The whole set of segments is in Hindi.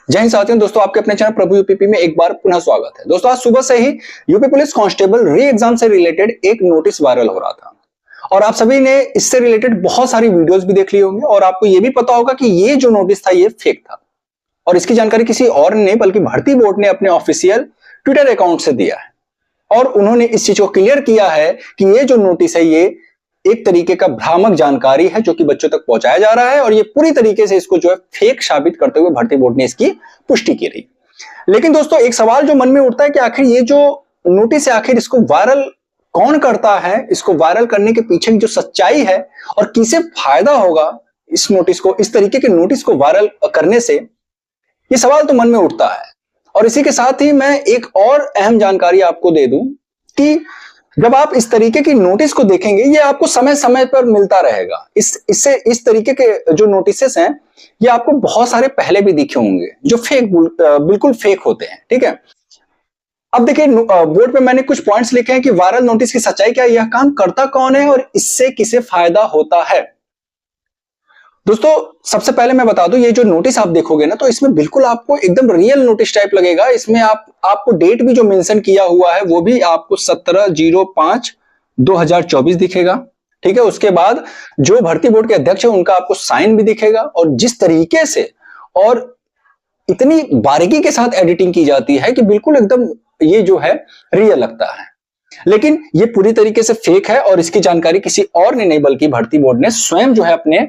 जय हिंद साथियों। दोस्तों आपके अपने चैनल प्रभु यूपीपी में एक बार पुनः स्वागत है। दोस्तों आज सुबह से ही UP police constable re exam से रिलेटेड एक नोटिस वायरल हो रहा था और आप सभी ने इससे रिलेटेड बहुत सारी वीडियोस भी देख ली होंगे और आपको यह भी पता होगा कि ये जो नोटिस था ये फेक था और इसकी जानकारी किसी और ने बल्कि भर्ती बोर्ड ने अपने ऑफिशियल ट्विटर अकाउंट से दिया है और उन्होंने इस चीज को क्लियर किया है कि ये जो नोटिस है ये एक तरीके का भ्रामक जानकारी है जो कि बच्चों तक पहुंचाया जा रहा है और ये पूरी तरीके से इसको जो है फेक साबित करते हुए भर्ती बोर्ड ने इसकी पुष्टि की रही। लेकिन दोस्तों एक सवाल जो मन में उठता है कि आखिर ये जो नोटिस है आखिर इसको वायरल कौन करता है, इसको वायरल करने के पीछे की जो सच्चाई है और किसे फायदा होगा इस नोटिस को, इस तरीके के नोटिस को वायरल करने से, ये सवाल तो मन में उठता है। और इसी के साथ ही मैं एक और अहम जानकारी आपको दे दूं कि जब आप इस तरीके की नोटिस को देखेंगे ये आपको समय समय पर मिलता रहेगा। इससे इस तरीके के जो नोटिसेस हैं ये आपको बहुत सारे पहले भी दिखे होंगे जो बिल्कुल फेक होते हैं। ठीक है, अब देखिए बोर्ड पे मैंने कुछ पॉइंट्स लिखे हैं कि वायरल नोटिस की सच्चाई क्या है, यह काम करता कौन है और इससे किसे फायदा होता है। दोस्तों सबसे पहले मैं बता दूं ये जो नोटिस आप देखोगे ना तो इसमें बिल्कुल आपको एकदम रियल नोटिस टाइप लगेगा। इसमें आपको डेट भी जो मेंशन किया हुआ है वो भी आपको 17/05/2024 दिखेगा। ठीक है, उसके बाद जो भर्ती बोर्ड के अध्यक्ष है उनका आपको साइन भी दिखेगा और जिस तरीके से और इतनी बारीकी के साथ एडिटिंग की जाती है कि बिल्कुल एकदम ये जो है रियल लगता है। लेकिन ये पूरी तरीके से फेक है और इसकी जानकारी किसी और ने नहीं बल्कि भर्ती बोर्ड ने स्वयं जो है अपने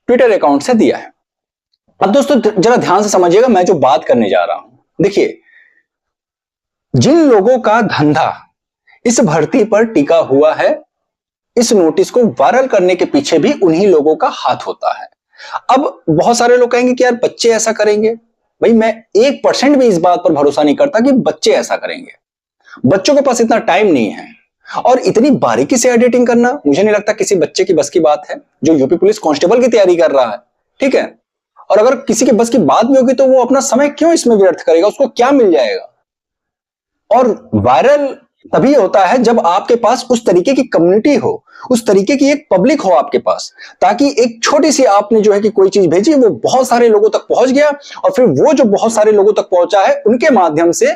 ट्विटर अकाउंट से दिया है। अब दोस्तों जरा ध्यान से समझिएगा मैं जो बात करने जा रहा हूं। देखिए जिन लोगों का धंधा इस भर्ती पर टिका हुआ है इस नोटिस को वायरल करने के पीछे भी उन्हीं लोगों का हाथ होता है। अब बहुत सारे लोग कहेंगे कि यार बच्चे ऐसा करेंगे। भाई मैं 1% भी इस बात पर भरोसा नहीं करता कि बच्चे ऐसा करेंगे। बच्चों के पास इतना टाइम नहीं है और इतनी बारीकी से एडिटिंग करना मुझे नहीं लगता किसी बच्चे की बस की बात है जो यूपी पुलिस कांस्टेबल की तैयारी कर रहा है। ठीक है, और अगर किसी के बस की बात भी होगी तो वो अपना समय क्यों इसमें व्यर्थ करेगा, उसको क्या मिल जाएगा। और वायरल तभी होता है जब आपके पास उस तरीके की कम्युनिटी हो, उस तरीके की एक पब्लिक हो आपके पास, ताकि एक छोटी सी आपने जो है कि कोई चीज भेजी वो बहुत सारे लोगों तक पहुंच गया और फिर वो जो बहुत सारे लोगों तक पहुंचा है उनके माध्यम से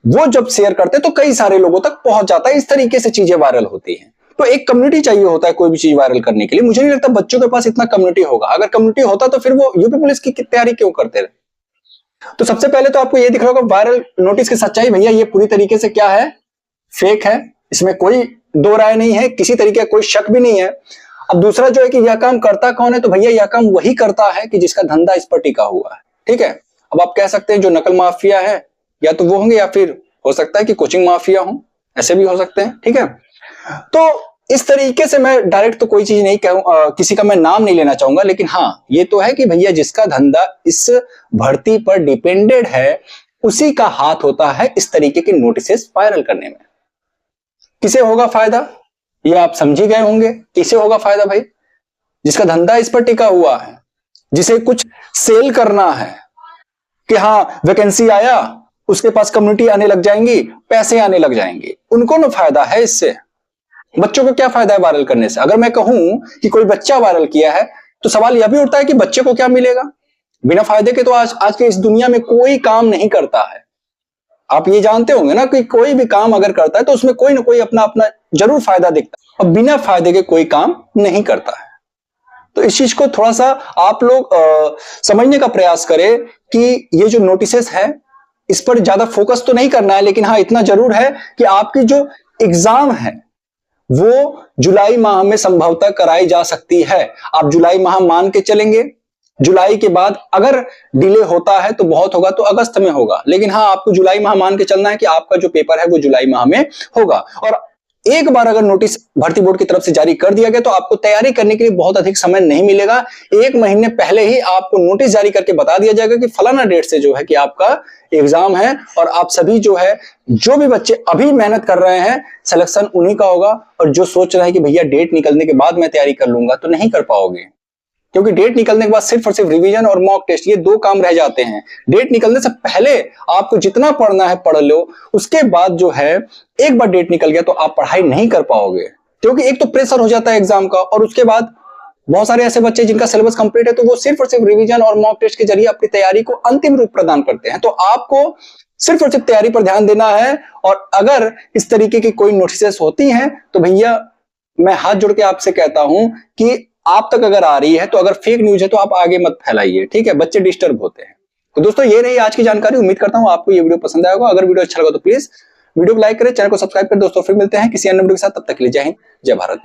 वो जब शेयर करते तो कई सारे लोगों तक पहुंच जाता है। इस तरीके से चीजें वायरल होती हैं। तो एक कम्युनिटी चाहिए होता है कोई भी चीज वायरल करने के लिए। मुझे नहीं लगता बच्चों के पास इतना कम्युनिटी होगा। अगर कम्युनिटी होता तो फिर वो यूपी पुलिस की तैयारी क्यों करते रहे। तो सबसे पहले तो आपको ये दिख रहा होगा वायरल नोटिस की सच्चाई। भैया ये पूरी तरीके से क्या है, फेक है, इसमें कोई दो राय नहीं है, किसी तरीके का कोई शक भी नहीं है। अब दूसरा जो है कि यह काम करता कौन है, तो भैया यह काम वही करता है कि जिसका धंधा इस पर टिका हुआ है। ठीक है, अब आप कह सकते हैं जो नकल माफिया है या तो वो होंगे या फिर हो सकता है कि कोचिंग माफिया हो, ऐसे भी हो सकते हैं। ठीक है, तो इस तरीके से मैं डायरेक्ट तो कोई चीज नहीं कहूं, किसी का मैं नाम नहीं लेना चाहूंगा, लेकिन हाँ ये तो है कि भैया जिसका धंधा इस भर्ती पर डिपेंडेड है उसी का हाथ होता है इस तरीके के नोटिसेस वायरल करने में। किसे होगा फायदा ये आप समझ ही गए होंगे। किसे होगा फायदा भाई, जिसका धंधा इस पर टिका हुआ है, जिसे कुछ सेल करना है कि हाँ वैकेंसी आया, उसके पास कम्युनिटी आने लग जाएंगी, पैसे आने लग जाएंगे, उनको ना फायदा है इससे। बच्चों को क्या फायदा है वायरल करने से। अगर मैं कहूं कि कोई बच्चा वायरल किया है तो सवाल यह भी उठता है कि बच्चे को क्या मिलेगा। बिना फायदे के तो आज के इस दुनिया में कोई काम नहीं करता है। आप ये जानते होंगे ना कि कोई भी काम अगर करता है तो उसमें कोई ना कोई अपना अपना जरूर फायदा दिखता है और बिना फायदे के कोई काम नहीं करता है। तो इस चीज को थोड़ा सा आप लोग समझने का प्रयास करें कि ये जो नोटिसेस है इस पर ज्यादा फोकस तो नहीं करना है, लेकिन हाँ इतना जरूर है कि आपकी जो एग्जाम है वो जुलाई माह में संभवतः कराई जा सकती है। आप जुलाई माह मान के चलेंगे, जुलाई के बाद अगर डिले होता है तो बहुत होगा तो अगस्त में होगा, लेकिन हाँ आपको जुलाई माह मान के चलना है कि आपका जो पेपर है वो जुलाई माह में होगा। और एक बार अगर नोटिस भर्ती बोर्ड की तरफ से जारी कर दिया गया तो आपको तैयारी करने के लिए बहुत अधिक समय नहीं मिलेगा। 1 महीने पहले ही आपको नोटिस जारी करके बता दिया जाएगा कि फलाना डेट से जो है कि आपका एग्जाम है और आप सभी जो है जो भी बच्चे अभी मेहनत कर रहे हैं सिलेक्शन उन्हीं का होगा। और जो सोच रहे हैं कि भैया डेट निकलने के बाद मैं तैयारी कर लूंगा तो नहीं कर पाओगे, क्योंकि डेट निकलने के बाद सिर्फ और सिर्फ रिवीजन और मॉक टेस्ट ये 2 काम रह जाते हैं। डेट निकलने से पहले आपको जितना पढ़ना है पढ़ लो, उसके बाद जो है एक बार डेट निकल गया तो आप पढ़ाई नहीं कर पाओगे, क्योंकि एक तो प्रेशर हो जाता है एग्जाम का और उसके बाद बहुत सारे ऐसे बच्चे जिनका सिलेबस कंप्लीट है तो वो सिर्फ और सिर्फ रिवीजन और मॉक टेस्ट के जरिए अपनी तैयारी को अंतिम रूप प्रदान करते हैं। तो आपको सिर्फ और सिर्फ तैयारी पर ध्यान देना है, और अगर इस तरीके की कोई नोटिसेस होती हैं तो भैया मैं हाथ जोड़ के आपसे कहता हूं कि आप तक अगर आ रही है तो अगर फेक न्यूज है तो आप आगे मत फैलाइए, ठीक है, बच्चे डिस्टर्ब होते हैं। तो दोस्तों ये रही आज की जानकारी, उम्मीद करता हूं आपको ये वीडियो पसंद आएगा। अगर वीडियो अच्छा लगा तो प्लीज वीडियो को लाइक करें, चैनल को सब्सक्राइब करें। दोस्तों फिर मिलते हैं किसी अन्य वीडियो के साथ, तब तक के लिए जय हिंद, जय भारत।